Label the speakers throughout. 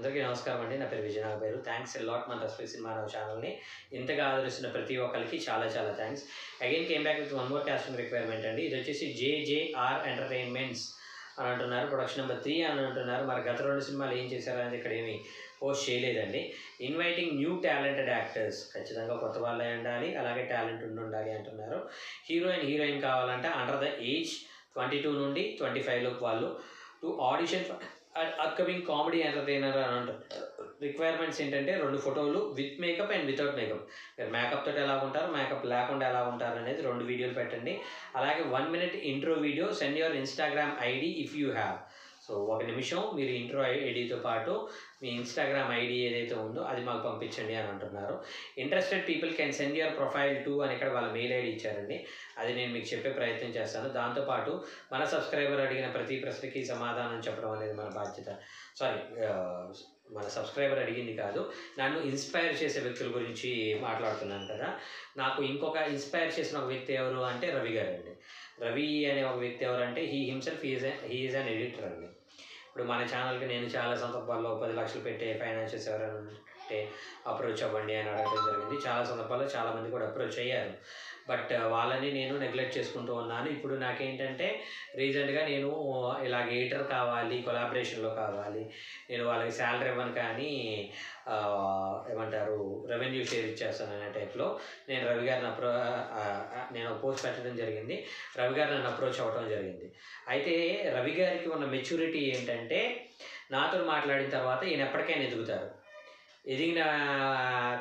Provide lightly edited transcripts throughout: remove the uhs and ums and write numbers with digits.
Speaker 1: అందరికీ నమస్కారం అండి. నా పేరు విజయ్ నాగపేరు. థ్యాంక్స్ ఎ లాట్ మన రస్పీ సినిమా రావు ఛానల్ని ఇంతగా ఆదరిస్తున్న ప్రతి ఒక్కరికి చాలా చాలా thanks. Again came back with one more casting requirement అండి. ఇది వచ్చేసి JJR ఎంటర్టైన్మెంట్స్ అని అంటున్నారు. ప్రొడక్షన్ నెంబర్ 3 అని అంటున్నారు. మరి గత 2 సినిమాలు ఏం చేశారనేది ఇక్కడ ఏమి పోస్ట్ చేయలేదండి. ఇన్వైటింగ్ న్యూ టాలెంటెడ్ యాక్టర్స్, ఖచ్చితంగా కొత్త వాళ్ళే ఉండాలి, అలాగే టాలెంట్ ఉండాలి అంటున్నారు. హీరోయిన్ కావాలంటే అండర్ ద ఏజ్ 22 నుండి 25 లోపు వాళ్ళు to audition upcoming comedy entertainer అని అంటారు. రిక్వైర్మెంట్స్ ఏంటంటే 2 ఫోటోలు with makeup and without makeup. మీరు మేకప్ తోటి ఎలా ఉంటారు, మేకప్ లేకుండా ఎలా ఉంటారు అనేది 2 వీడియోలు పెట్టండి. అలాగే 1 minute intro video, send your Instagram ID if you have. So 1 నిమిషం మీరు ఇంట్రో ఐడితో పాటు మీ ఇన్స్టాగ్రామ్ ఐడి ఏదైతే ఉందో అది మాకు పంపించండి అని అంటున్నారు. Interested people can send your profile to అని ఇక్కడ వాళ్ళ మెయిల్ ఐడి ఇచ్చారండి. అది నేను మీకు చెప్పే ప్రయత్నం చేస్తాను. దాంతోపాటు మన సబ్స్క్రైబర్ అడిగిన ప్రతి ప్రశ్నకి సమాధానం చెప్పడం అనేది మన బాధ్యత. మన సబ్స్క్రైబర్ అడిగింది కాదు, నన్ను ఇన్స్పైర్ చేసే వ్యక్తుల గురించి మాట్లాడుతున్నాను కదా. నాకు ఇంకొక ఇన్స్పైర్ చేసిన ఒక వ్యక్తి ఎవరు అంటే రవి గారు అండి. రవి అనే ఒక వ్యక్తి ఎవరంటే హీ ఈజ్ అన్ ఎడిటర్ అండి. ఇప్పుడు మన ఛానల్కి నేను చాలా సందర్భాల్లో 10 లక్షలు పెట్టే ఫైనాన్షియల్స్ ఎవరైనా ఉంటే అప్రోచ్ అవ్వండి అని అడగడం జరిగింది. చాలా సందర్భాల్లో చాలామంది కూడా అప్రోచ్ అయ్యారు. బట్ వాళ్ళని నేను నెగ్లెక్ట్ చేసుకుంటూ ఉన్నాను. ఇప్పుడు నాకేంటంటే రీసెంట్గా నేను ఇలాగ ఎడిటర్ కావాలి, కొలాబరేషన్లో కావాలి, నేను వాళ్ళకి శాలరీ ఇవ్వను కానీ ఏమంటారు రెవెన్యూ షేర్ ఇచ్చేస్తాను అనే టైప్లో నేను రవి గారిని నేను పోస్ట్ పెట్టడం జరిగింది. రవి గారు నన్ను అప్రోచ్ అవ్వడం జరిగింది. అయితే రవి గారికి ఉన్న మెచ్యూరిటీ ఏంటంటే నాతో మాట్లాడిన తర్వాత ఈయన ఎప్పటికైనా ఎదుగుతారు. ఎదిగిన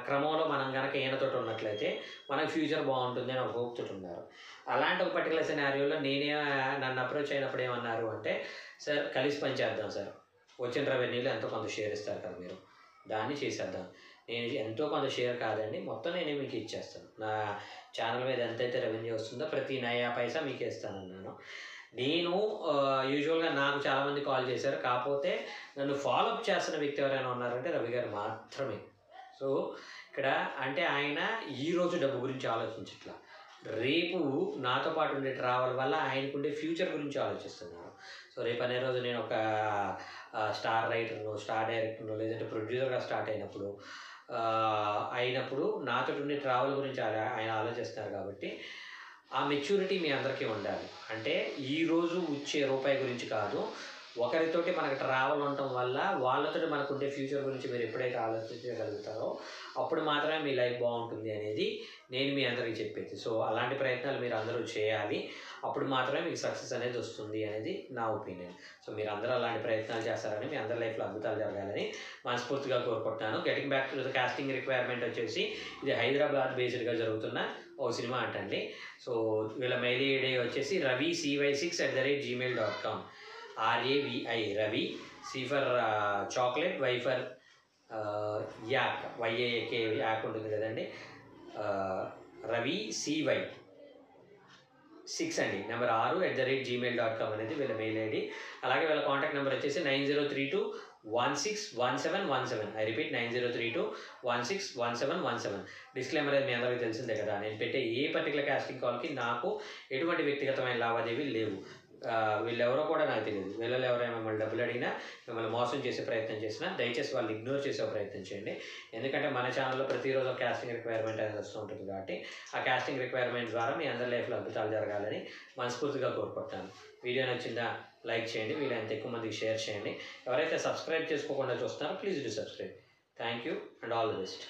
Speaker 1: క్రమంలో మనం కనుక ఈయనతోటి ఉన్నట్లయితే మనకు ఫ్యూచర్ బాగుంటుంది అని ఒక హోప్తో ఉన్నారు. అలాంటి ఒక పర్టికులర్ సినారియోలో నన్ను అప్రోచ్ అయినప్పుడు ఏమన్నారు అంటే, సార్ కలిసి పనిచేద్దాం సార్, వచ్చిన రెవెన్యూలో ఎంతో కొంత షేర్ ఇస్తారు కదా మీరు, దాన్ని చేసేద్దాం. నేను ఎంతో కొంత షేర్ కాదండి, మొత్తం నేనే మీకు ఇచ్చేస్తాను. నా ఛానల్ మీద ఎంతైతే రెవెన్యూ వస్తుందో ప్రతి నయా పైసా మీకు ఇస్తానన్నాను. నేను యూజువల్గా నాకు చాలామంది కాల్ చేశారు, కాకపోతే నన్ను ఫాలోఅప్ చేస్తున్న వ్యక్తి ఎవరైనా ఉన్నారంటే రవి గారు మాత్రమే. సో ఇక్కడ అంటే ఆయన ఈరోజు డబ్బు గురించి ఆలోచించట్లా, రేపు నాతో పాటు ఉండే ట్రావెల్ వల్ల ఆయనకుండే ఫ్యూచర్ గురించి ఆలోచిస్తున్నారు. సో రేపు అనే రోజు నేను ఒక స్టార్ రైటర్ను, స్టార్ డైరెక్టర్ను, లేదంటే ప్రొడ్యూసర్గా స్టార్ట్ అయినప్పుడు నాతో ఉండే ట్రావెల్ గురించి ఆయన ఆలోచిస్తున్నారు. కాబట్టి ఆ మెచ్యూరిటీ మీ అందరికీ ఉండాలి. అంటే ఈరోజు వచ్చే రూపాయి గురించి కాదు, ఒకరితోటి మనకు ట్రావెల్ ఉండటం వల్ల వాళ్ళతో మనకు ఉండే ఫ్యూచర్ గురించి మీరు ఎప్పుడైతే ఆలోచించగలుగుతారో అప్పుడు మాత్రమే మీ లైఫ్ బాగుంటుంది అనేది నేను మీ అందరికీ చెప్పేది. సో అలాంటి ప్రయత్నాలు మీరు అందరూ చేయాలి, అప్పుడు మాత్రమే మీకు సక్సెస్ అనేది వస్తుంది అనేది నా ఒపీనియన్. సో మీరు అందరూ అలాంటి ప్రయత్నాలు చేస్తారని, మీ అందరి లైఫ్లో అద్భుతాలు జరగాలని మనస్ఫూర్తిగా కోరుకుంటున్నాను. Getting back to the casting requirement వచ్చేసి ఇది హైదరాబాద్ బేస్డ్గా జరుగుతున్న ఓ సినిమా అంటండి. సో వీళ్ళ మెయిల్ ఐడి వచ్చేసి ravi6@gmail.com. RAVI Ravi, C for chocolate, Y for yak, YAK yak ఉంటుంది కదండి, రవి CY 6 అండి, నెంబర్ 6@gmail.com అనేది వీళ్ళ మెయిల్ ఐడి. అలాగే వీళ్ళ కాంటాక్ట్ నెంబర్ వచ్చేసి 9032161717. I repeat 9032161717. డిస్క్లైమర్ అనేది మీ అందరికీ తెలిసిందే కదా, నేను పెట్టే ఏ పర్టికులర్ కాస్టింగ్ కాల్కి నాకు ఎటువంటి వ్యక్తిగతమైన లావాదేవీలు లేవు. వీళ్ళెవరో కూడా నాకు తెలియదు. వీళ్ళలో ఎవరైనా మిమ్మల్ని డబ్బులు అడిగినా, మిమ్మల్ని మోసం చేసే ప్రయత్నం చేసినా దయచేసి వాళ్ళు ఇగ్నోర్ చేసే ప్రయత్నం చేయండి. ఎందుకంటే మన ఛానల్లో ప్రతిరోజు కాస్టింగ్ రిక్వైర్మెంట్ అనేది వస్తూ ఉంటుంది. కాబట్టి ఆ కాస్టింగ్ రిక్వైర్మెంట్ ద్వారా మీ అందరి లైఫ్లో అద్భుతాలు జరగాలని మనస్ఫూర్తిగా కోరుకుంటున్నాను. వీడియో నచ్చిందా లైక్ చేయండి, వీలైనంత ఎక్కువ మందికి షేర్ చేయండి. ఎవరైతే సబ్స్క్రైబ్ చేసుకోకుండా చూస్తున్నారో please do subscribe. Thank you and all the best.